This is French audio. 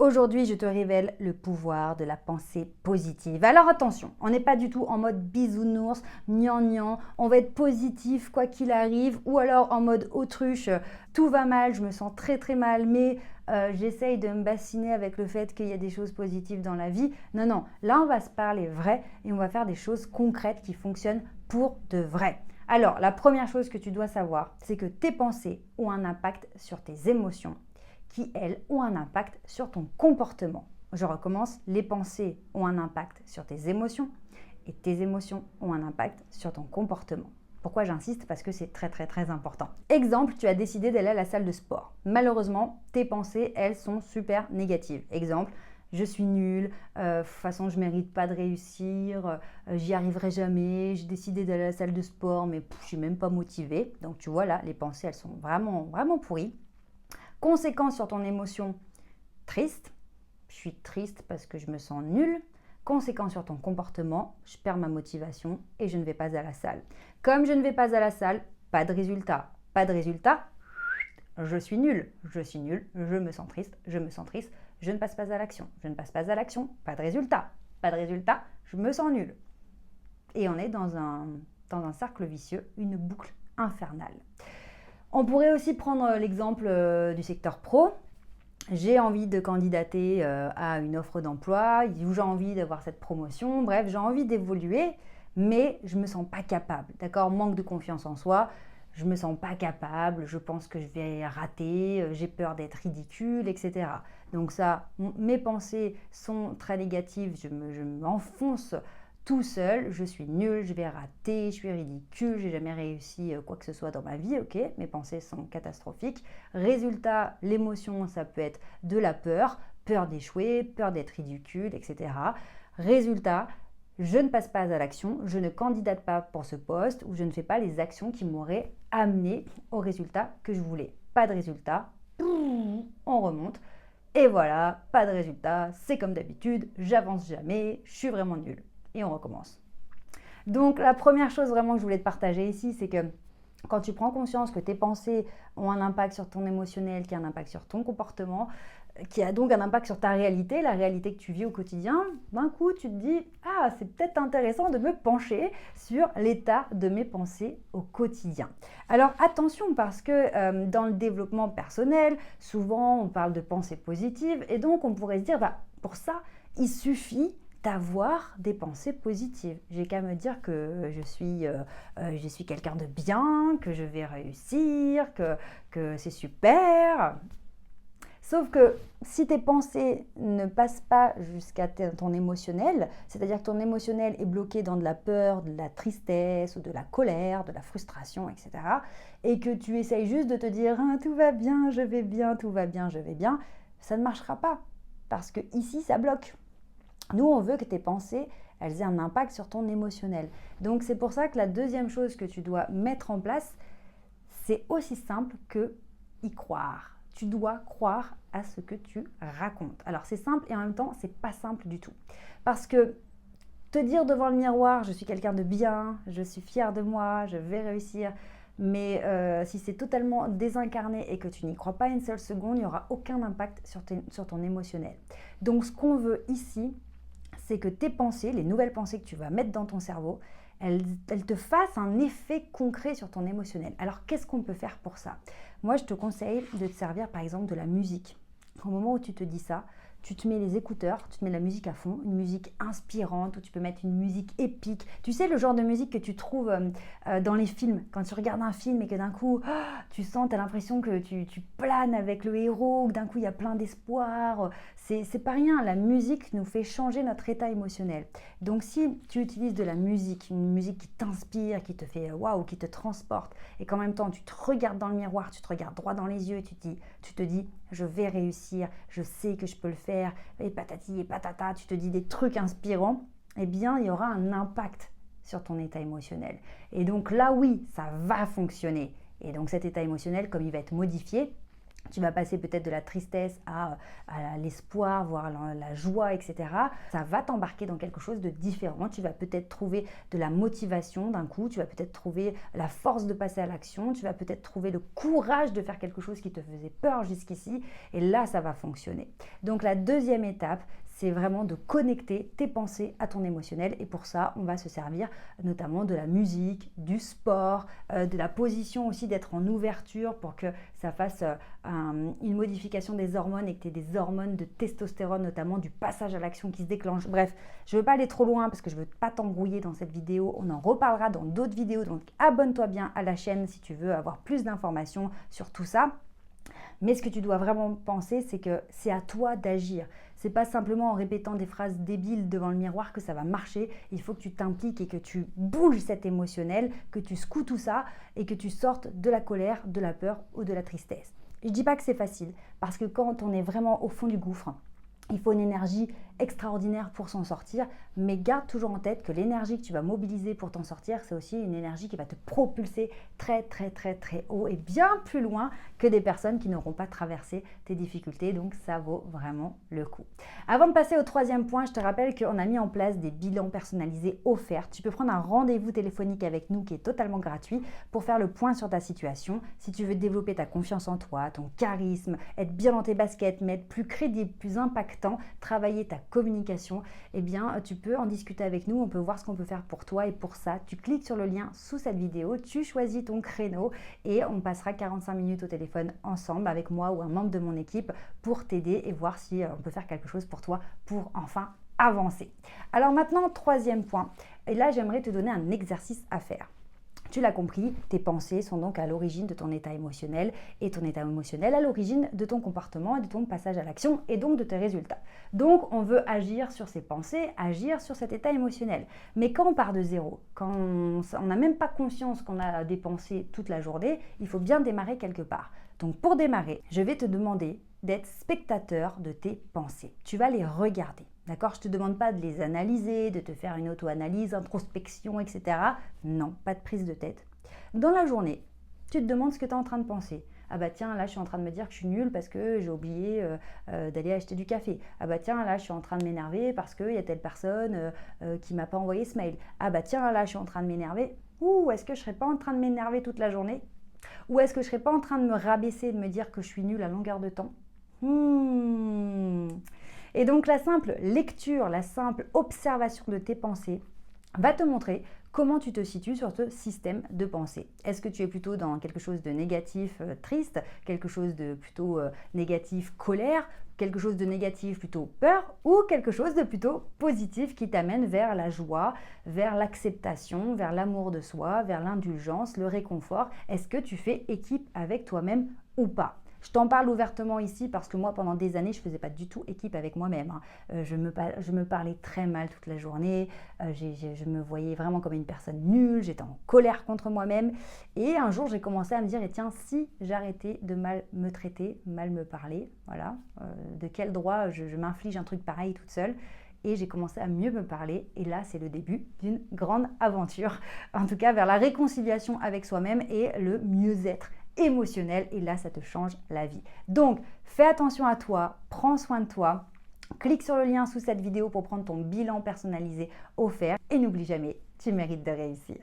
Aujourd'hui, je te révèle le pouvoir de la pensée positive. Alors attention, on n'est pas du tout en mode bisounours, gnangnan, on va être positif quoi qu'il arrive, ou alors en mode autruche, tout va mal, je me sens très très mal, mais j'essaye de me bassiner avec le fait qu'il y a des choses positives dans la vie. Non, non, là on va se parler vrai et on va faire des choses concrètes qui fonctionnent pour de vrai. Alors, la première chose que tu dois savoir, c'est que tes pensées ont un impact sur tes émotions, qui, elles, ont un impact sur ton comportement. Je recommence, les pensées ont un impact sur tes émotions et tes émotions ont un impact sur ton comportement. Pourquoi j'insiste? Parce que c'est très très très important. Exemple, tu as décidé d'aller à la salle de sport. Malheureusement, tes pensées, elles, sont super négatives. Exemple, je suis nulle, de toute façon je ne mérite pas de réussir, j'y arriverai jamais, j'ai décidé d'aller à la salle de sport mais je ne suis même pas motivée. Donc tu vois là, les pensées, elles sont vraiment vraiment pourries. Conséquence sur ton émotion, triste. Je suis triste parce que je me sens nulle. Conséquence sur ton comportement, je perds ma motivation et je ne vais pas à la salle. Comme je ne vais pas à la salle, pas de résultat. Pas de résultat, je suis nulle. Je suis nulle, je me sens triste, je me sens triste, je ne passe pas à l'action. Je ne passe pas à l'action, pas de résultat. Pas de résultat, je me sens nulle. Et on est dans un cercle vicieux, une boucle infernale. On pourrait aussi prendre l'exemple du secteur pro. J'ai envie de candidater à une offre d'emploi, ou j'ai envie d'avoir cette promotion, bref, j'ai envie d'évoluer, mais je ne me sens pas capable, d'accord? Manque de confiance en soi, je ne me sens pas capable, je pense que je vais rater, j'ai peur d'être ridicule, etc. Donc ça, mes pensées sont très négatives, je m'enfonce tout seul, je suis nulle, je vais rater, je suis ridicule, j'ai jamais réussi quoi que ce soit dans ma vie, ok, mes pensées sont catastrophiques. Résultat, l'émotion, ça peut être de la peur, peur d'échouer, peur d'être ridicule, etc. Résultat, je ne passe pas à l'action, je ne candidate pas pour ce poste ou je ne fais pas les actions qui m'auraient amené au résultat que je voulais. Pas de résultat, on remonte. Et voilà, pas de résultat, c'est comme d'habitude, j'avance jamais, je suis vraiment nulle. Et on recommence. Donc la première chose vraiment que je voulais te partager ici, c'est que quand tu prends conscience que tes pensées ont un impact sur ton émotionnel, qui a un impact sur ton comportement, qui a donc un impact sur ta réalité, la réalité que tu vis au quotidien, d'un coup tu te dis « Ah, c'est peut-être intéressant de me pencher sur l'état de mes pensées au quotidien ». Alors attention parce que dans le développement personnel, souvent on parle de pensées positives et donc on pourrait se dire pour ça, il suffit d'avoir des pensées positives. J'ai qu'à me dire que je suis quelqu'un de bien, que je vais réussir, que c'est super. Sauf que si tes pensées ne passent pas jusqu'à ton émotionnel, c'est-à-dire que ton émotionnel est bloqué dans de la peur, de la tristesse ou de la colère, de la frustration, etc. et que tu essayes juste de te dire « tout va bien, je vais bien, tout va bien, je vais bien », ça ne marchera pas parce que ici, ça bloque. Nous, on veut que tes pensées, elles aient un impact sur ton émotionnel. Donc, c'est pour ça que la deuxième chose que tu dois mettre en place, c'est aussi simple que y croire. Tu dois croire à ce que tu racontes. Alors, c'est simple et en même temps, c'est pas simple du tout. Parce que te dire devant le miroir, je suis quelqu'un de bien, je suis fière de moi, je vais réussir, mais si c'est totalement désincarné et que tu n'y crois pas une seule seconde, il n'y aura aucun impact sur ton émotionnel. Donc, ce qu'on veut ici, c'est que tes pensées, les nouvelles pensées que tu vas mettre dans ton cerveau, elles te fassent un effet concret sur ton émotionnel. Alors, qu'est-ce qu'on peut faire pour ça? Moi, je te conseille de te servir, par exemple, de la musique. Au moment où tu te dis ça, tu te mets les écouteurs, tu te mets la musique à fond, une musique inspirante, où tu peux mettre une musique épique. Tu sais, le genre de musique que tu trouves dans les films. Quand tu regardes un film et que d'un coup, tu sens, tu as l'impression que tu planes avec le héros, que d'un coup, il y a plein d'espoir. C'est pas rien, la musique nous fait changer notre état émotionnel. Donc, si tu utilises de la musique, une musique qui t'inspire, qui te fait waouh, qui te transporte, et qu'en même temps, tu te regardes dans le miroir, tu te regardes droit dans les yeux, et tu te dis, je vais réussir, je sais que je peux le faire, et patati et patata, tu te dis des trucs inspirants, eh bien, il y aura un impact sur ton état émotionnel. Et donc là, oui, ça va fonctionner. Et donc cet état émotionnel, comme il va être modifié, Tu vas passer peut-être de la tristesse à l'espoir, voire la joie, etc. Ça va t'embarquer dans quelque chose de différent. Tu vas peut-être trouver de la motivation d'un coup, tu vas peut-être trouver la force de passer à l'action, tu vas peut-être trouver le courage de faire quelque chose qui te faisait peur jusqu'ici, et là, ça va fonctionner. Donc la deuxième étape, c'est vraiment de connecter tes pensées à ton émotionnel, et pour ça, on va se servir notamment de la musique, du sport, de la position aussi, d'être en ouverture pour que ça fasse une modification des hormones et que tu aies des hormones de testostérone, notamment du passage à l'action qui se déclenche. Bref, je ne veux pas aller trop loin parce que je ne veux pas t'embrouiller dans cette vidéo. On en reparlera dans d'autres vidéos, donc abonne-toi bien à la chaîne si tu veux avoir plus d'informations sur tout ça. Mais ce que tu dois vraiment penser, c'est que c'est à toi d'agir. C'est pas simplement en répétant des phrases débiles devant le miroir que ça va marcher. Il faut que tu t'impliques et que tu bouges cet émotionnel, que tu secoues tout ça et que tu sortes de la colère, de la peur ou de la tristesse. Je dis pas que c'est facile, parce que quand on est vraiment au fond du gouffre, il faut une énergie extraordinaire pour s'en sortir, mais garde toujours en tête que l'énergie que tu vas mobiliser pour t'en sortir, c'est aussi une énergie qui va te propulser très très très très haut et bien plus loin que des personnes qui n'auront pas traversé tes difficultés, donc ça vaut vraiment le coup. Avant de passer au troisième point, je te rappelle qu'on a mis en place des bilans personnalisés offerts. Tu peux prendre un rendez-vous téléphonique avec nous qui est totalement gratuit pour faire le point sur ta situation. Si tu veux développer ta confiance en toi, ton charisme, être bien dans tes baskets, mais être plus crédible, plus impactant, travailler ta communication, eh bien tu peux en discuter avec nous, on peut voir ce qu'on peut faire pour toi, et pour ça tu cliques sur le lien sous cette vidéo, tu choisis ton créneau et on passera 45 minutes au téléphone ensemble avec moi ou un membre de mon équipe pour t'aider et voir si on peut faire quelque chose pour toi pour enfin avancer. Alors maintenant, troisième point, et là j'aimerais te donner un exercice à faire. Tu l'as compris, tes pensées sont donc à l'origine de ton état émotionnel et ton état émotionnel à l'origine de ton comportement et de ton passage à l'action et donc de tes résultats. Donc on veut agir sur ces pensées, agir sur cet état émotionnel. Mais quand on part de zéro, quand on n'a même pas conscience qu'on a des pensées toute la journée, il faut bien démarrer quelque part. Donc pour démarrer, je vais te demander d'être spectateur de tes pensées. Tu vas les regarder. D'accord? Je ne te demande pas de les analyser, de te faire une auto-analyse, introspection, etc. Non, pas de prise de tête. Dans la journée, tu te demandes ce que tu es en train de penser. Ah bah tiens, là je suis en train de me dire que je suis nulle parce que j'ai oublié d'aller acheter du café. Ah bah tiens, là je suis en train de m'énerver parce qu'il y a telle personne qui m'a pas envoyé ce mail. Ah bah tiens, là je suis en train de m'énerver. Ouh, est-ce que je ne serais pas en train de m'énerver toute la journée? Ou est-ce que je ne serais pas en train de me rabaisser, de me dire que je suis nulle à longueur de temps? Et donc la simple lecture, la simple observation de tes pensées va te montrer comment tu te situes sur ce système de pensée. Est-ce que tu es plutôt dans quelque chose de négatif, triste, quelque chose de plutôt négatif, colère, quelque chose de négatif, plutôt peur, ou quelque chose de plutôt positif qui t'amène vers la joie, vers l'acceptation, vers l'amour de soi, vers l'indulgence, le réconfort? Est-ce que tu fais équipe avec toi-même ou pas? Je t'en parle ouvertement ici parce que moi, pendant des années, je ne faisais pas du tout équipe avec moi-même. Je me parlais très mal toute la journée. Je me voyais vraiment comme une personne nulle. J'étais en colère contre moi-même. Et un jour, j'ai commencé à me dire, et tiens, si j'arrêtais de mal me traiter, mal me parler, voilà, de quel droit je m'inflige un truc pareil toute seule? Et j'ai commencé à mieux me parler. Et là, c'est le début d'une grande aventure. En tout cas, vers la réconciliation avec soi-même et le mieux-être émotionnel, et là ça te change la vie. Donc fais attention à toi, prends soin de toi, clique sur le lien sous cette vidéo pour prendre ton bilan personnalisé offert et n'oublie jamais, tu mérites de réussir.